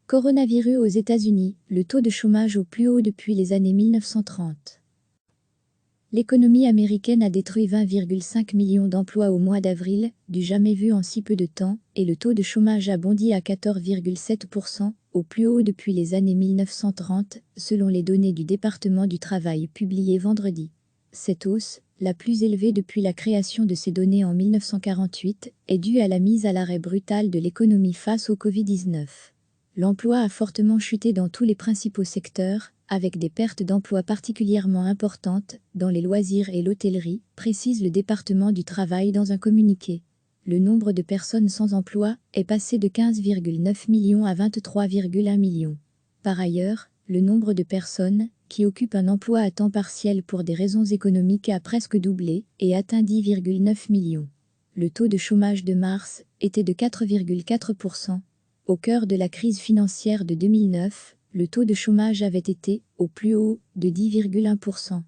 Coronavirus aux États-Unis, le taux de chômage au plus haut depuis les années 1930. L'économie américaine a détruit 20,5 millions d'emplois au mois d'avril, du jamais vu en si peu de temps, et le taux de chômage a bondi à 14,7%, au plus haut depuis les années 1930, selon les données du département du travail publiées vendredi. Cette hausse, la plus élevée depuis la création de ces données en 1948, est due à la mise à l'arrêt brutal de l'économie face au Covid-19. L'emploi a fortement chuté dans tous les principaux secteurs, avec des pertes d'emplois particulièrement importantes dans les loisirs et l'hôtellerie, précise le département du travail dans un communiqué. Le nombre de personnes sans emploi est passé de 15,9 millions à 23,1 millions. Par ailleurs, le nombre de personnes qui occupent un emploi à temps partiel pour des raisons économiques a presque doublé et atteint 10,9 millions. Le taux de chômage de mars était de 4,4%. Au cœur de la crise financière de 2009, le taux de chômage avait été, au plus haut, de 10,1%.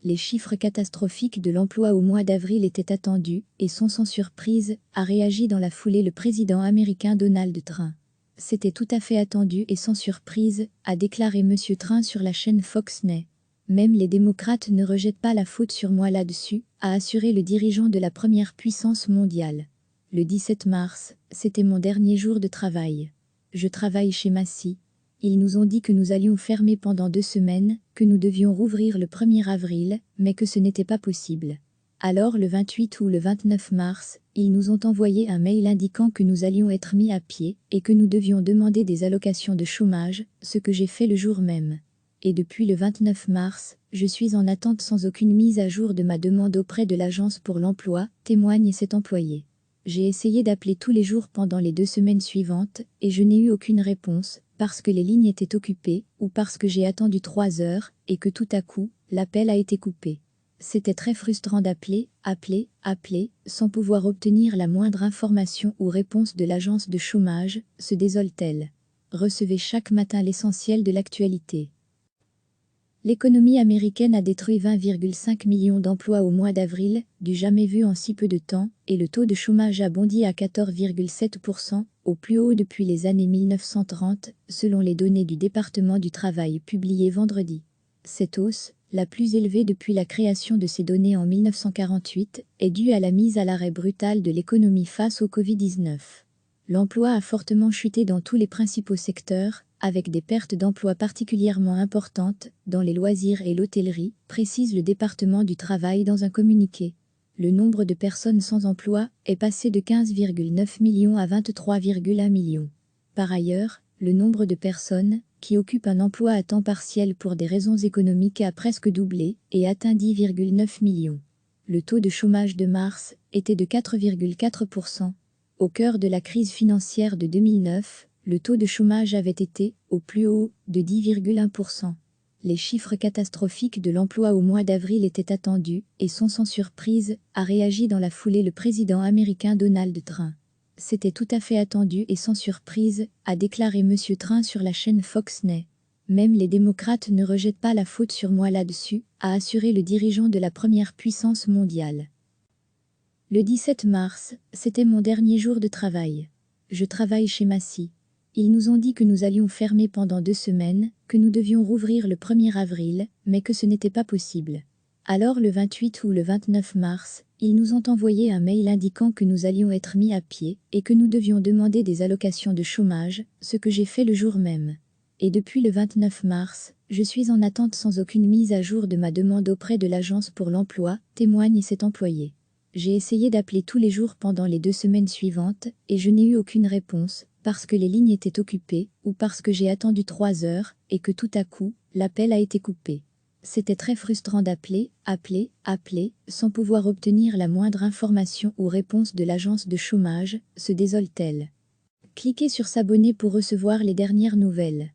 Les chiffres catastrophiques de l'emploi au mois d'avril étaient attendus et sont sans surprise, a réagi dans la foulée le président américain Donald Trump. C'était tout à fait attendu et sans surprise, a déclaré M. Trump sur la chaîne Fox News. Même les démocrates ne rejettent pas la faute sur moi là-dessus, a assuré le dirigeant de la première puissance mondiale. Le 17 mars, c'était mon dernier jour de travail. Je travaille chez Massy. Ils nous ont dit que nous allions fermer pendant 2 semaines, que nous devions rouvrir le 1er avril, mais que ce n'était pas possible. Alors le 28 ou le 29 mars, ils nous ont envoyé un mail indiquant que nous allions être mis à pied et que nous devions demander des allocations de chômage, ce que j'ai fait le jour même. Et depuis le 29 mars, je suis en attente sans aucune mise à jour de ma demande auprès de l'Agence pour l'emploi, témoigne cet employé. J'ai essayé d'appeler tous les jours pendant les 2 semaines suivantes, et je n'ai eu aucune réponse, parce que les lignes étaient occupées, ou parce que j'ai attendu 3 heures, et que tout à coup, l'appel a été coupé. C'était très frustrant d'appeler, sans pouvoir obtenir la moindre information ou réponse de l'agence de chômage, se désole-t-elle. Recevez chaque matin l'essentiel de l'actualité. L'économie américaine a détruit 20,5 millions d'emplois au mois d'avril, du jamais vu en si peu de temps, et le taux de chômage a bondi à 14,7%, au plus haut depuis les années 1930, selon les données du département du travail publiées vendredi. Cette hausse, la plus élevée depuis la création de ces données en 1948, est due à la mise à l'arrêt brutal de l'économie face au Covid-19. L'emploi a fortement chuté dans tous les principaux secteurs, avec des pertes d'emplois particulièrement importantes dans les loisirs et l'hôtellerie, précise le département du travail dans un communiqué. Le nombre de personnes sans emploi est passé de 15,9 millions à 23,1 millions. Par ailleurs, le nombre de personnes qui occupent un emploi à temps partiel pour des raisons économiques a presque doublé et atteint 10,9 millions. Le taux de chômage de mars était de 4,4%. Au cœur de la crise financière de 2009, le taux de chômage avait été, au plus haut, de 10,1%. Les chiffres catastrophiques de l'emploi au mois d'avril étaient attendus et sont sans surprise, a réagi dans la foulée le président américain Donald Trump. C'était tout à fait attendu et sans surprise, a déclaré M. Trump sur la chaîne Fox News. Même les démocrates ne rejettent pas la faute sur moi là-dessus, a assuré le dirigeant de la première puissance mondiale. Le 17 mars, c'était mon dernier jour de travail. Je travaille chez Massy. Ils nous ont dit que nous allions fermer pendant 2 semaines, que nous devions rouvrir le 1er avril, mais que ce n'était pas possible. Alors le 28 ou le 29 mars, ils nous ont envoyé un mail indiquant que nous allions être mis à pied et que nous devions demander des allocations de chômage, ce que j'ai fait le jour même. Et depuis le 29 mars, je suis en attente sans aucune mise à jour de ma demande auprès de l'Agence pour l'emploi, témoigne cet employé. J'ai essayé d'appeler tous les jours pendant les 2 semaines suivantes, et je n'ai eu aucune réponse, parce que les lignes étaient occupées, ou parce que j'ai attendu 3 heures, et que tout à coup, l'appel a été coupé. C'était très frustrant d'appeler, sans pouvoir obtenir la moindre information ou réponse de l'agence de chômage, se désole-t-elle. Cliquez sur s'abonner pour recevoir les dernières nouvelles.